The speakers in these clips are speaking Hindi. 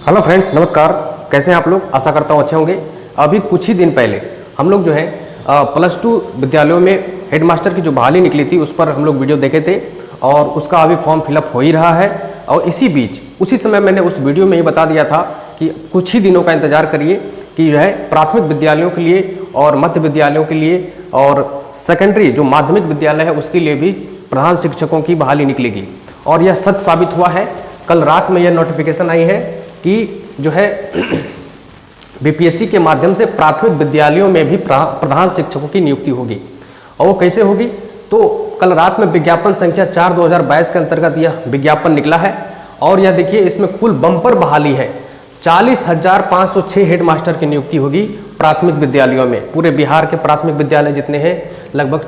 हेलो फ्रेंड्स, नमस्कार। कैसे हैं आप लोग? आशा करता हूँ अच्छे होंगे। अभी कुछ ही दिन पहले हम लोग जो है +2 विद्यालयों में हेडमास्टर की जो बहाली निकली थी उस पर हम लोग वीडियो देखे थे और उसका अभी फॉर्म फिलअप हो ही रहा है। और इसी बीच उसी समय मैंने उस वीडियो में ही बता दिया था कि कुछ ही दिनों का इंतजार करिए कि जो है प्राथमिक विद्यालयों के लिए और मध्य विद्यालयों के लिए और सेकेंडरी जो माध्यमिक विद्यालय है उसके लिए भी प्रधान शिक्षकों की बहाली निकलेगी। और यह सच साबित हुआ है। कल रात में यह नोटिफिकेशन आई है कि जो है बीपीएससी के माध्यम से प्राथमिक विद्यालयों में भी प्रधान शिक्षकों की नियुक्ति होगी। और वो कैसे होगी? तो कल रात में विज्ञापन संख्या 4/2022 के अंतर्गत यह विज्ञापन निकला है। और यह देखिए, इसमें कुल बम्पर बहाली है। 40,506 हेडमास्टर की नियुक्ति होगी प्राथमिक विद्यालयों में। पूरे बिहार के प्राथमिक विद्यालय जितने हैं लगभग,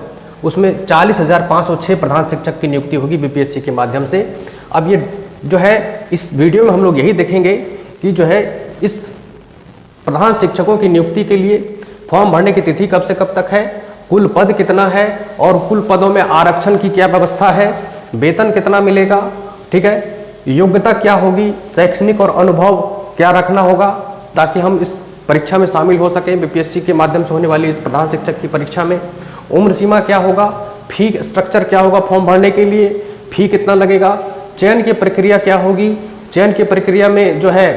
उसमें 40,506 प्रधान शिक्षक की नियुक्ति होगी बीपीएससी के माध्यम से। अब ये जो है इस वीडियो में हम लोग यही देखेंगे कि जो है इस प्रधान शिक्षकों की नियुक्ति के लिए फॉर्म भरने की तिथि कब से कब तक है, कुल पद कितना है और कुल पदों में आरक्षण की क्या व्यवस्था है, वेतन कितना मिलेगा, ठीक है, योग्यता क्या होगी, शैक्षणिक और अनुभव क्या रखना होगा ताकि हम इस परीक्षा में शामिल हो सकें। बीपीएससी के माध्यम से होने वाली इस प्रधान शिक्षक की परीक्षा में उम्र सीमा क्या होगा, फी स्ट्रक्चर क्या होगा, फॉर्म भरने के लिए फी कितना लगेगा, चयन की प्रक्रिया क्या होगी, चयन की प्रक्रिया में जो है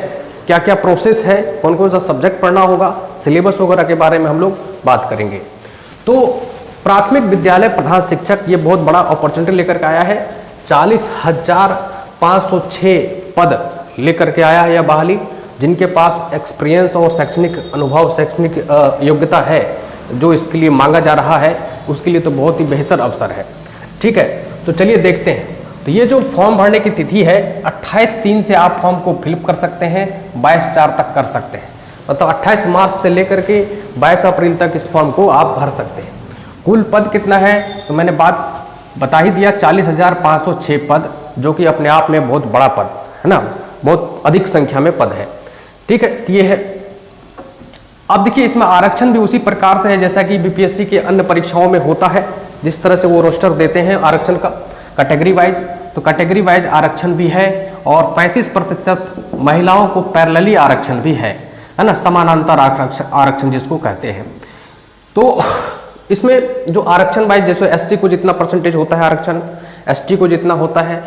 क्या क्या प्रोसेस है, कौन कौन सा सब्जेक्ट पढ़ना होगा, सिलेबस वगैरह के बारे में हम लोग बात करेंगे। तो प्राथमिक विद्यालय प्रधान शिक्षक ये बहुत बड़ा अपॉर्चुनिटी लेकर के आया है। 40,506 पद लेकर के आया है यह बहाली। जिनके पास एक्सपीरियंस और शैक्षणिक अनुभव, शैक्षणिक योग्यता है जो इसके लिए मांगा जा रहा है, उसके लिए तो बहुत ही बेहतर अवसर है। ठीक है, तो चलिए देखते हैं। तो ये जो फॉर्म भरने की तिथि है 28/3 से आप फॉर्म को फिलअप कर सकते हैं, 22/4 तक कर सकते हैं। मतलब 28 मार्च से लेकर के 22 अप्रैल तक इस फॉर्म को आप भर सकते हैं। कुल पद कितना है तो मैंने बात बता ही दिया, 40,506 पद, जो कि अपने आप में बहुत बड़ा पद है ना, बहुत अधिक संख्या में पद है। ठीक है, ये है। अब देखिए, इसमें आरक्षण भी उसी प्रकार से है जैसा कि बीपीएससी के अन्य परीक्षाओं में होता है। जिस तरह से वो रोस्टर देते हैं आरक्षण का कैटेगरी वाइज, तो कैटेगरी वाइज आरक्षण भी है। और 35% महिलाओं को पैरेलली आरक्षण भी है ना, समानांतर आरक्षण जिसको कहते हैं। तो इसमें जो आरक्षण वाइज, जैसे एससी को जितना परसेंटेज होता है आरक्षण, एसटी को जितना होता है,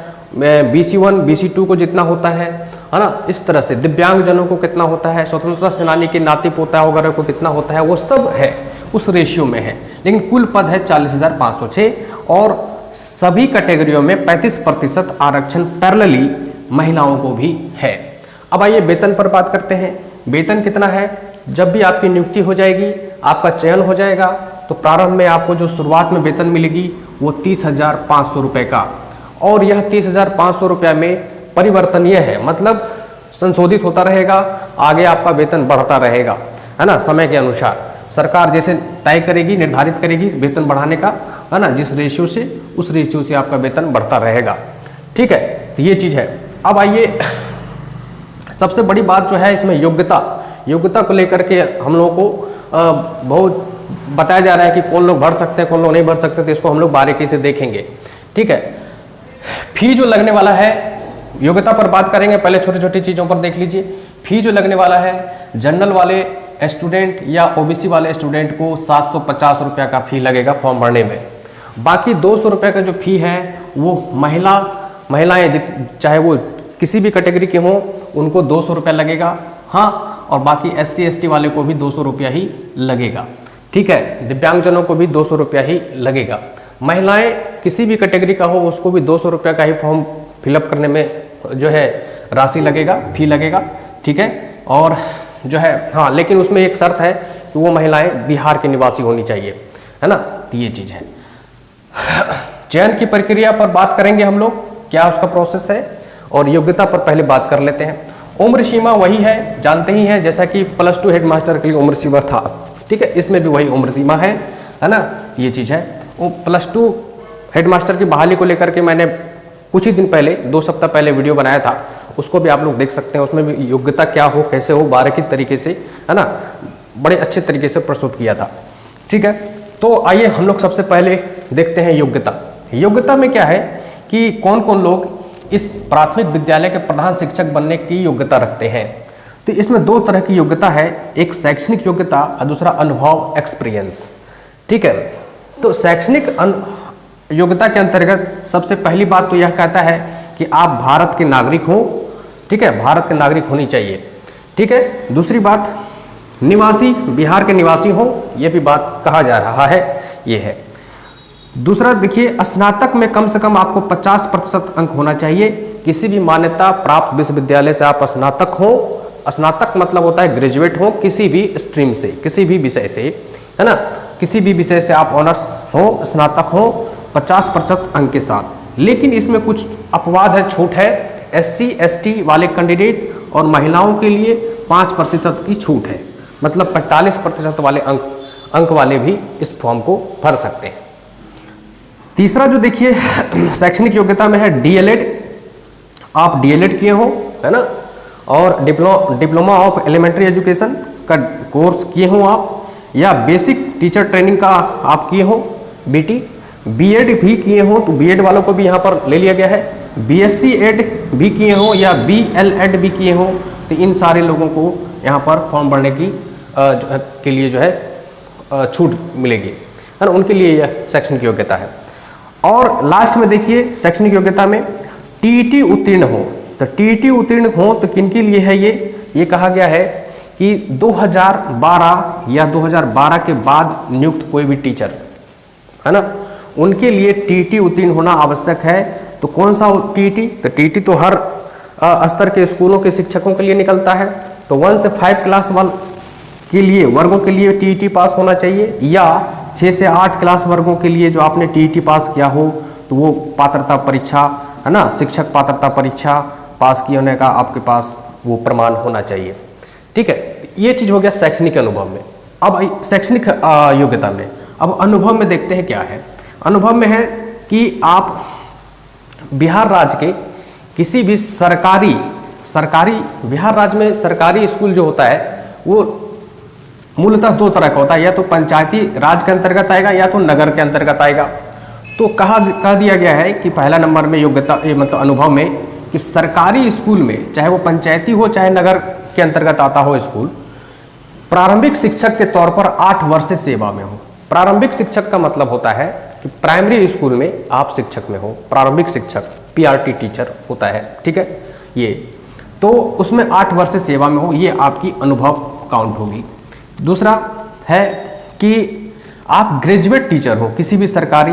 BC1 BC2 को जितना होता है ना, इस तरह से दिव्यांगजनों को कितना होता है, स्वतंत्रता सेनानी के नाती पोता वगैरह को कितना होता है, वो सब है उस रेशियो में है। लेकिन कुल पद है 40,506 और सभी कैटेगरियों में 35% आरक्षण पैरेलली महिलाओं को भी है। अब आइए वेतन पर बात करते हैं। वेतन कितना है? जब भी आपकी नियुक्ति हो जाएगी, आपका चयन हो जाएगा, तो प्रारंभ में आपको जो शुरुआत में वेतन मिलेगी वो 30,500 रुपये का। और यह 30,500 रुपये में परिवर्तनीय है, मतलब संशोधित होता रहेगा, आगे आपका वेतन बढ़ता रहेगा, है ना, समय के अनुसार। सरकार जैसे तय करेगी, निर्धारित करेगी वेतन बढ़ाने का, है ना, जिस रेशियो से उस रेशियो से आपका वेतन बढ़ता रहेगा। ठीक है, तो ये चीज़ है। अब आइए, सबसे बड़ी बात जो है इसमें योग्यता को लेकर के हम लोगों को बहुत बताया जा रहा है कि कौन लोग भर सकते हैं, कौन लोग नहीं भर सकते, तो इसको हम लोग बारीकी से देखेंगे। ठीक है, फी जो लगने वाला है, योग्यता पर बात करेंगे, पहले छोटी छोटी चीज़ों पर देख लीजिए। फी जो लगने वाला है, जनरल वाले स्टूडेंट या ओबीसी वाले स्टूडेंट को 750 रुपये का फी लगेगा फॉर्म भरने में। बाकी 200 रुपये का जो फी है वो महिलाएं चाहे वो किसी भी कैटेगरी के हों उनको 200 रुपये लगेगा। हाँ, और बाकी SC ST वाले को भी 200 रुपया ही लगेगा। ठीक है, दिव्यांगजनों को भी 200 रुपया ही लगेगा। महिलाएं किसी भी कैटेगरी का हो उसको भी 200 रुपये का ही फॉर्म फिलअप करने में जो है राशि लगेगा, फी लगेगा। ठीक है, और जो है हाँ, लेकिन उसमें एक शर्त है कि वो महिलाएं बिहार की निवासी होनी चाहिए, है ना, तो ये चीज़ है। चयन की प्रक्रिया पर बात करेंगे हम लोग, क्या उसका प्रोसेस है, और योग्यता पर पहले बात कर लेते हैं। उम्र सीमा वही है, जानते ही हैं, जैसा कि +2 हेडमास्टर के लिए उम्र सीमा था। ठीक है, इसमें भी वही उम्र सीमा है ना, ये चीज़ है। वो +2 हेडमास्टर की बहाली को लेकर के मैंने कुछ ही दिन पहले, 2 सप्ताह पहले वीडियो बनाया था, उसको भी आप लोग देख सकते हैं। उसमें भी योग्यता क्या हो, कैसे हो, बारीकी तरीके से, है ना, बड़े अच्छे तरीके से प्रस्तुत किया था। ठीक है, तो आइए हम लोग सबसे पहले देखते हैं योग्यता। योग्यता में क्या है कि कौन कौन लोग इस प्राथमिक विद्यालय के प्रधान शिक्षक बनने की योग्यता रखते हैं। तो इसमें दो तरह की योग्यता है, एक शैक्षणिक योग्यता और दूसरा अनुभव एक्सपीरियंस। ठीक है, तो शैक्षणिक योग्यता के अंतर्गत सबसे पहली बात तो यह कहता है कि आप भारत के नागरिक हो। ठीक है, भारत के नागरिक होनी चाहिए। ठीक है, दूसरी बात निवासी, बिहार के निवासी हो, यह भी बात कहा जा रहा है, ये है। दूसरा देखिए, स्नातक में कम से कम आपको 50% अंक होना चाहिए। किसी भी मान्यता प्राप्त विश्वविद्यालय से आप स्नातक हो, स्नातक मतलब होता है ग्रेजुएट हो किसी भी स्ट्रीम से, किसी भी विषय से, है ना, किसी भी विषय से आप ऑनर्स हो, स्नातक हो 50% अंक के साथ। लेकिन इसमें कुछ अपवाद है, छूट है। SC ST वाले कैंडिडेट और महिलाओं के लिए 5% की छूट है, मतलब 45% वाले अंक वाले भी इस फॉर्म को भर सकते हैं। तीसरा जो देखिए शैक्षणिक योग्यता में है DLED, आप DLED किए हो, है ना, और डिप्लोमा ऑफ एलिमेंट्री एजुकेशन का कोर्स किए हो आप, या बेसिक टीचर ट्रेनिंग का आप किए हो BT, B.Ed भी किए हो तो B.Ed वालों को भी यहाँ पर ले लिया गया है, BSc Ed भी किए हो या BLEd भी किए हो, तो इन सारे लोगों को यहाँ पर फॉर्म भरने की के लिए जो है छूट मिलेगी, है ना, उनके लिए यह शैक्षणिक योग्यता है। और लास्ट में देखिए शैक्षणिक योग्यता में TET उत्तीर्ण हो, तो TET उत्तीर्ण हो तो किन के लिए है ये कहा गया है कि 2012 या 2012 के बाद नियुक्त कोई भी टीचर, है ना, उनके लिए TET उत्तीर्ण होना आवश्यक है। तो कौन सा TET? तो TET तो हर स्तर के स्कूलों के शिक्षकों के लिए निकलता है। तो 1 से 5 क्लास वाल के लिए वर्गों के लिए TET पास होना चाहिए, या 6 से 8 क्लास वर्गों के लिए जो आपने TET पास किया हो तो वो पात्रता परीक्षा, है ना, शिक्षक पात्रता परीक्षा पास किए होने का आपके पास वो प्रमाण होना चाहिए। ठीक है, ये चीज़ हो गया शैक्षणिक अनुभव में। अब शैक्षणिक योग्यता में, अब अनुभव में देखते हैं क्या है। अनुभव में है कि आप बिहार राज्य के किसी भी सरकारी बिहार राज्य में सरकारी स्कूल जो होता है वो मूलतः दो तरह का होता है, या तो पंचायती राज के अंतर्गत आएगा या तो नगर के अंतर्गत आएगा। तो कह दिया गया है कि पहला नंबर में योग्यता मतलब अनुभव में कि सरकारी स्कूल में, चाहे वो पंचायती हो चाहे नगर के अंतर्गत आता हो स्कूल, प्रारंभिक शिक्षक के तौर पर 8 वर्ष से सेवा में हो। प्रारंभिक शिक्षक का मतलब होता है कि प्राइमरी स्कूल में आप शिक्षक में हो, प्रारंभिक शिक्षक PRT टीचर होता है। ठीक है, ये तो उसमें 8 वर्ष से सेवा में हो, ये आपकी अनुभव काउंट होगी। दूसरा है कि आप ग्रेजुएट टीचर हो, किसी भी सरकारी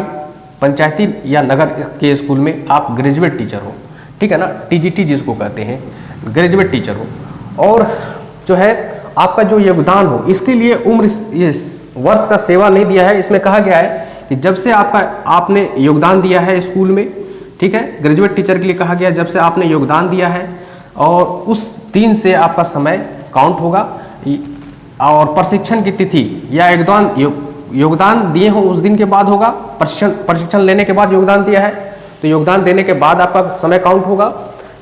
पंचायती या नगर के स्कूल में आप ग्रेजुएट टीचर हो, ठीक है ना, TGT जिसको कहते हैं, ग्रेजुएट टीचर हो। और जो है आपका जो योगदान हो, इसके लिए उम्र इस वर्ष का सेवा नहीं दिया है। इसमें कहा गया है कि जब से आपने योगदान दिया है स्कूल में, ठीक है, ग्रेजुएट टीचर के लिए कहा गया जब से आपने योगदान दिया है और उस दिन से आपका समय काउंट होगा। और प्रशिक्षण की तिथि या योगदान दिए हो उस दिन के बाद होगा। प्रशिक्षण लेने के बाद योगदान दिया है तो योगदान देने के बाद आपका समय काउंट होगा।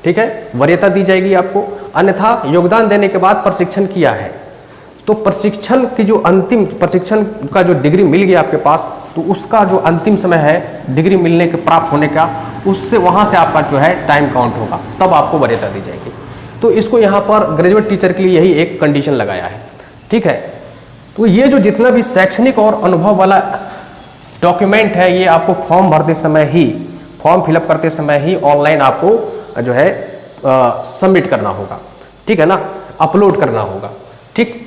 ठीक है, वरीयता दी जाएगी आपको। अन्यथा योगदान देने के बाद प्रशिक्षण किया है तो प्रशिक्षण की जो अंतिम प्रशिक्षण का जो डिग्री मिल गया आपके पास, तो उसका जो अंतिम समय है डिग्री मिलने के प्राप्त होने का, उससे वहाँ से आपका जो है टाइम काउंट होगा, तब आपको वरीयता दी जाएगी। तो इसको यहाँ पर ग्रेजुएट टीचर के लिए यही एक कंडीशन लगाया है। ठीक है, तो ये जो जितना भी शैक्षणिक और अनुभव वाला डॉक्यूमेंट है, ये आपको फॉर्म भरते समय ही, फॉर्म फिलअप करते समय ही ऑनलाइन आपको जो है सबमिट करना होगा। ठीक है ना, अपलोड करना होगा। ठीक,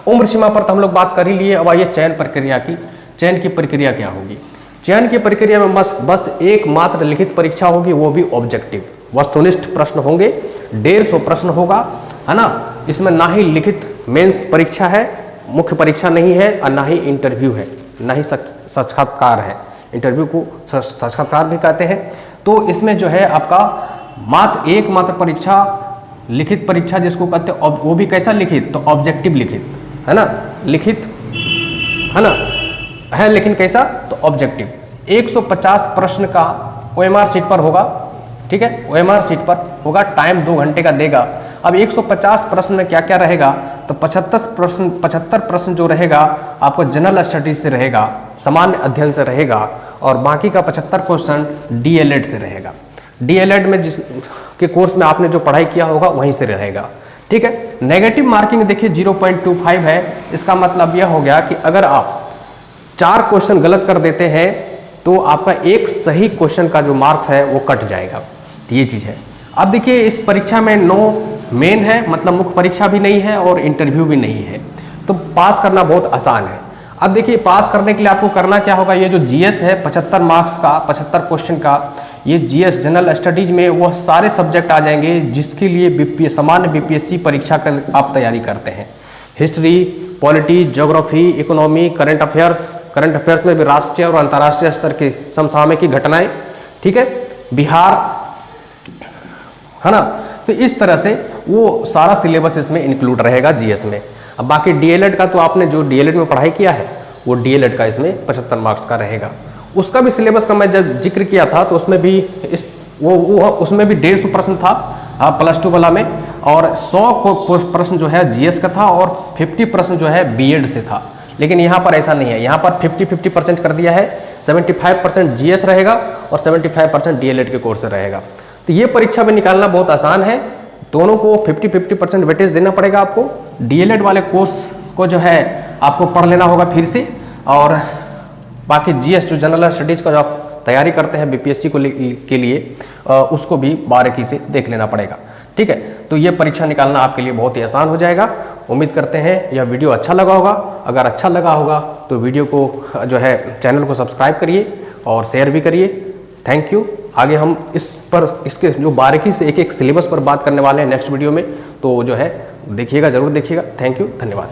उम्र सीमा पर तो हम लोग बात कर ही लिए। अब आइए चयन प्रक्रिया की। चयन की प्रक्रिया क्या होगी? चयन की प्रक्रिया में बस एकमात्र लिखित परीक्षा होगी, वो भी ऑब्जेक्टिव, वस्तुनिष्ठ प्रश्न होंगे, 150 प्रश्न होगा, है ना। इसमें ना ही लिखित मेंस परीक्षा है, मुख्य परीक्षा नहीं है, और ना ही इंटरव्यू है, ना ही साक्षात्कार है। इंटरव्यू को साक्षात्कार भी कहते हैं। तो इसमें जो है आपका एकमात्र परीक्षा, लिखित परीक्षा जिसको कहते हैं, वो भी कैसा लिखित? तो ऑब्जेक्टिव लिखित, है ना, लिखित, है ना, है लेकिन कैसा? तो ऑब्जेक्टिव। 150 प्रश्न का OMR शीट पर होगा। ठीक है, OMR शीट पर होगा, टाइम 2 घंटे का देगा। अब 150 प्रश्न में क्या क्या रहेगा? तो 75 प्रश्न जो रहेगा आपको जनरल स्टडीज से रहेगा, सामान्य अध्ययन से रहेगा, और बाकी का 75 क्वेश्चन DLED से रहेगा। डीएलएड में जिस के कोर्स में आपने जो पढ़ाई किया होगा वहीं से रहेगा। ठीक है। नेगेटिव मार्किंग देखिए 0.25 है। इसका मतलब यह हो गया कि अगर आप 4 क्वेश्चन गलत कर देते हैं तो आपका एक सही क्वेश्चन का जो मार्क्स है वो कट जाएगा। तो ये चीज़ है। अब देखिए इस परीक्षा में नो मेन है, मतलब मुख्य परीक्षा भी नहीं है और इंटरव्यू भी नहीं है, तो पास करना बहुत आसान है। अब देखिए पास करने के लिए आपको करना क्या होगा, ये जो जीएस है 75 मार्क्स का 75 क्वेश्चन का, ये जीएस जनरल स्टडीज में वो सारे सब्जेक्ट आ जाएंगे जिसके लिए सामान्य बीपीएससी परीक्षा का आप तैयारी करते हैं। History, polity, geography, economy, current affairs में भी राष्ट्रीय और अंतर्राष्ट्रीय स्तर के समसामयिक घटनाएं, ठीक है, बिहार, है ना। तो इस तरह से वो सारा सिलेबस इसमें इंक्लूड रहेगा जीएस में। अब बाकी डीएलएड का तो आपने जो डीएलएड में पढ़ाई किया है वो डीएलएड का इसमें 75 मार्क्स का रहेगा। उसका भी सिलेबस का मैं जब जिक्र किया था तो उसमें भी उसमें भी 150 प्रश्न था +2 वाला में, और 100 प्रश्न जो है जीएस का था और 50 प्रश्न जो है बीएड से था। लेकिन यहाँ पर ऐसा नहीं है, यहाँ पर 50-50% कर दिया है। 75% जीएस रहेगा और 75% डीएलएड के कोर्स से रहेगा। तो ये परीक्षा में निकालना बहुत आसान है। दोनों को 50-50% वेटेज देना पड़ेगा आपको। डीएलएड वाले कोर्स को जो है आपको पढ़ लेना होगा फिर से, और बाकी जीएस जो जनरल स्टडीज का जो आप तैयारी करते हैं बीपीएससी को के लिए उसको भी बारीकी से देख लेना पड़ेगा। ठीक है। तो ये परीक्षा निकालना आपके लिए बहुत ही आसान हो जाएगा। उम्मीद करते हैं यह वीडियो अच्छा लगा होगा। अगर अच्छा लगा होगा तो वीडियो को जो है चैनल को सब्सक्राइब करिए और शेयर भी करिए। Thank you. आगे हम इसके जो बारीकी से एक एक सिलेबस पर बात करने वाले हैं नेक्स्ट वीडियो में, तो जो है देखिएगा, जरूर देखिएगा। थैंक यू, धन्यवाद।